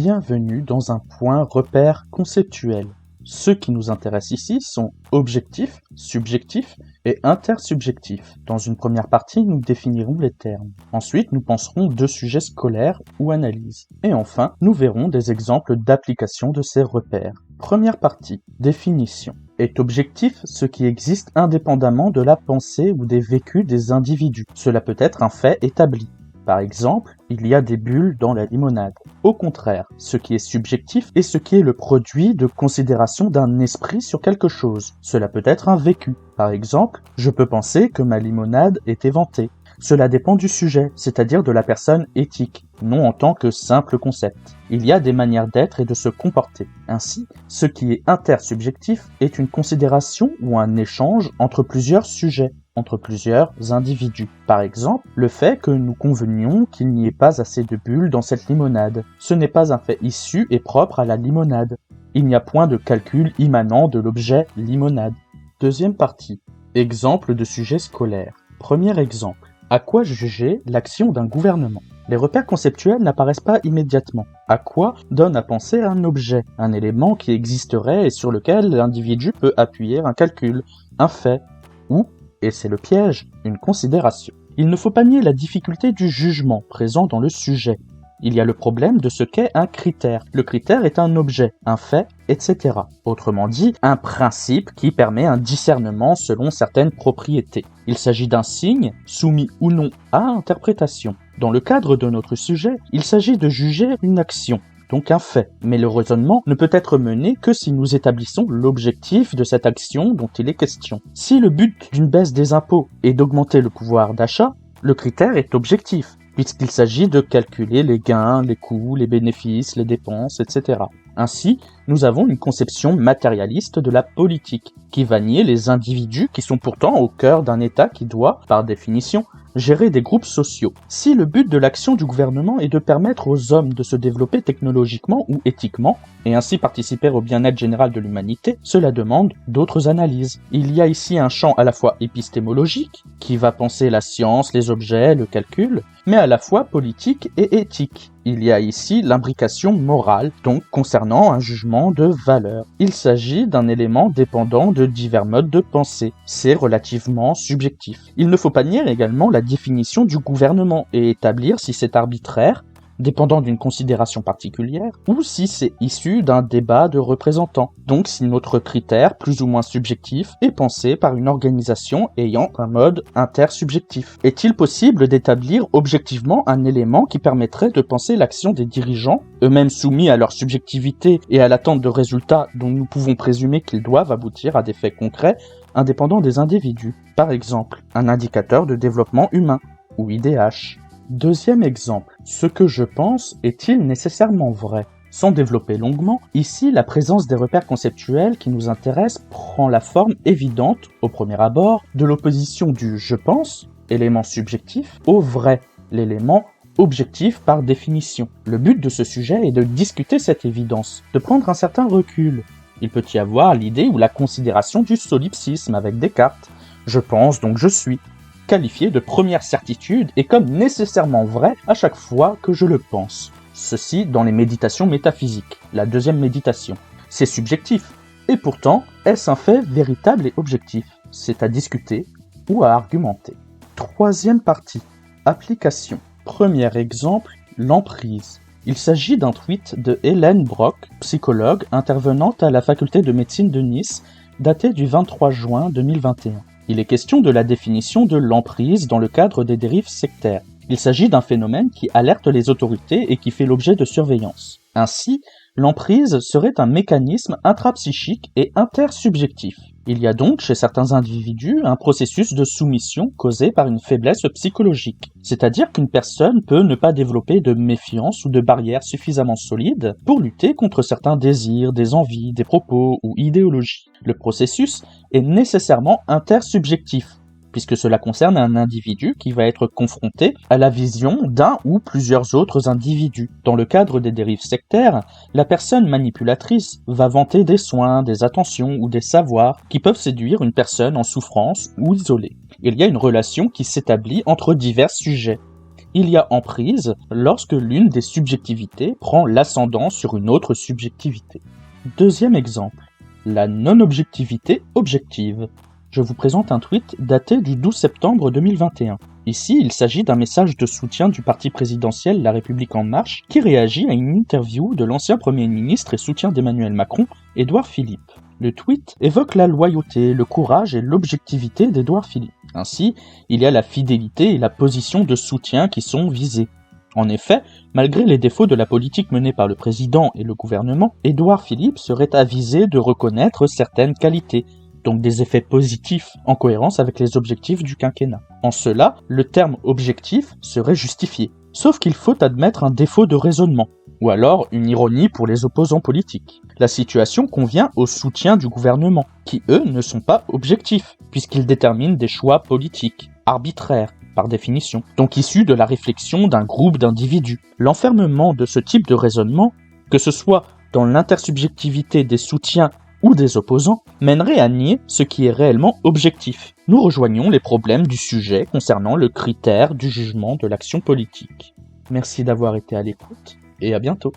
Bienvenue dans un point repère conceptuel. Ceux qui nous intéressent ici sont objectifs, subjectifs et intersubjectifs. Dans une première partie, nous définirons les termes. Ensuite, nous penserons deux sujets scolaires ou analyses. Et enfin, nous verrons des exemples d'application de ces repères. Première partie, définition. Est objectif ce qui existe indépendamment de la pensée ou des vécus des individus. Cela peut être un fait établi. Par exemple, il y a des bulles dans la limonade. Au contraire, ce qui est subjectif est ce qui est le produit de considération d'un esprit sur quelque chose. Cela peut être un vécu. Par exemple, je peux penser que ma limonade est éventée. Cela dépend du sujet, c'est-à-dire de la personne éthique, non en tant que simple concept. Il y a des manières d'être et de se comporter. Ainsi, ce qui est intersubjectif est une considération ou un échange entre plusieurs sujets, entre plusieurs individus. Par exemple, le fait que nous convenions qu'il n'y ait pas assez de bulles dans cette limonade. Ce n'est pas un fait issu et propre à la limonade. Il n'y a point de calcul immanent de l'objet limonade. Deuxième partie. Exemple de sujet scolaire. Premier exemple. À quoi juger l'action d'un gouvernement? Les repères conceptuels n'apparaissent pas immédiatement. À quoi donne à penser un objet, un élément qui existerait et sur lequel l'individu peut appuyer un calcul, un fait, ou, et c'est le piège, une considération. Il ne faut pas nier la difficulté du jugement présent dans le sujet. Il y a le problème de ce qu'est un critère. Le critère est un objet, un fait, etc. Autrement dit, un principe qui permet un discernement selon certaines propriétés. Il s'agit d'un signe, soumis ou non à interprétation. Dans le cadre de notre sujet, il s'agit de juger une action, donc un fait. Mais le raisonnement ne peut être mené que si nous établissons l'objectif de cette action dont il est question. Si le but d'une baisse des impôts est d'augmenter le pouvoir d'achat, le critère est objectif, puisqu'il s'agit de calculer les gains, les coûts, les bénéfices, les dépenses, etc. Ainsi, nous avons une conception matérialiste de la politique, qui va nier les individus qui sont pourtant au cœur d'un État qui doit, par définition, gérer des groupes sociaux. Si le but de l'action du gouvernement est de permettre aux hommes de se développer technologiquement ou éthiquement, et ainsi participer au bien-être général de l'humanité, cela demande d'autres analyses. Il y a ici un champ à la fois épistémologique, qui va penser la science, les objets, le calcul, mais à la fois politique et éthique. Il y a ici l'imbrication morale, donc concernant un jugement de valeur. Il s'agit d'un élément dépendant de divers modes de pensée. C'est relativement subjectif. Il ne faut pas nier également la définition du gouvernement et établir si c'est arbitraire, dépendant d'une considération particulière, ou si c'est issu d'un débat de représentants. Donc si notre critère, plus ou moins subjectif, est pensé par une organisation ayant un mode intersubjectif. Est-il possible d'établir objectivement un élément qui permettrait de penser l'action des dirigeants, eux-mêmes soumis à leur subjectivité et à l'attente de résultats dont nous pouvons présumer qu'ils doivent aboutir à des faits concrets, indépendants des individus? Par exemple, un indicateur de développement humain, ou IDH. Deuxième exemple, ce que je pense est-il nécessairement vrai? Sans développer longuement, ici la présence des repères conceptuels qui nous intéressent prend la forme évidente, au premier abord, de l'opposition du « je pense », élément subjectif, au « vrai », l'élément objectif par définition. Le but de ce sujet est de discuter cette évidence, de prendre un certain recul. Il peut y avoir l'idée ou la considération du solipsisme avec Descartes. Je pense donc je suis, qualifié de première certitude et comme nécessairement vrai à chaque fois que je le pense. Ceci dans les méditations métaphysiques, la deuxième méditation. C'est subjectif, et pourtant, est-ce un fait véritable et objectif? C'est à discuter ou à argumenter. Troisième partie, application. Premier exemple, l'emprise. Il s'agit d'un tweet de Hélène Brock, psychologue intervenant à la faculté de médecine de Nice, daté du 23 juin 2021. Il est question de la définition de l'emprise dans le cadre des dérives sectaires. Il s'agit d'un phénomène qui alerte les autorités et qui fait l'objet de surveillance. Ainsi, l'emprise serait un mécanisme intrapsychique et intersubjectif. Il y a donc chez certains individus un processus de soumission causé par une faiblesse psychologique. C'est-à-dire qu'une personne peut ne pas développer de méfiance ou de barrières suffisamment solides pour lutter contre certains désirs, des envies, des propos ou idéologies. Le processus est nécessairement intersubjectif, puisque cela concerne un individu qui va être confronté à la vision d'un ou plusieurs autres individus. Dans le cadre des dérives sectaires, la personne manipulatrice va vanter des soins, des attentions ou des savoirs qui peuvent séduire une personne en souffrance ou isolée. Il y a une relation qui s'établit entre divers sujets. Il y a emprise lorsque l'une des subjectivités prend l'ascendant sur une autre subjectivité. Deuxième exemple, la non-objectivité objective. Je vous présente un tweet daté du 12 septembre 2021. Ici, il s'agit d'un message de soutien du parti présidentiel La République En Marche qui réagit à une interview de l'ancien Premier ministre et soutien d'Emmanuel Macron, Édouard Philippe. Le tweet évoque la loyauté, le courage et l'objectivité d'Édouard Philippe. Ainsi, il y a la fidélité et la position de soutien qui sont visées. En effet, malgré les défauts de la politique menée par le président et le gouvernement, Édouard Philippe serait avisé de reconnaître certaines qualités, donc des effets positifs en cohérence avec les objectifs du quinquennat. En cela, le terme objectif serait justifié. Sauf qu'il faut admettre un défaut de raisonnement, ou alors une ironie pour les opposants politiques. La situation convient au soutien du gouvernement, qui eux ne sont pas objectifs, puisqu'ils déterminent des choix politiques, arbitraires, par définition, donc issus de la réflexion d'un groupe d'individus. L'enfermement de ce type de raisonnement, que ce soit dans l'intersubjectivité des soutiens ou des opposants, mènerait à nier ce qui est réellement objectif. Nous rejoignons les problèmes du sujet concernant le critère du jugement de l'action politique. Merci d'avoir été à l'écoute et à bientôt.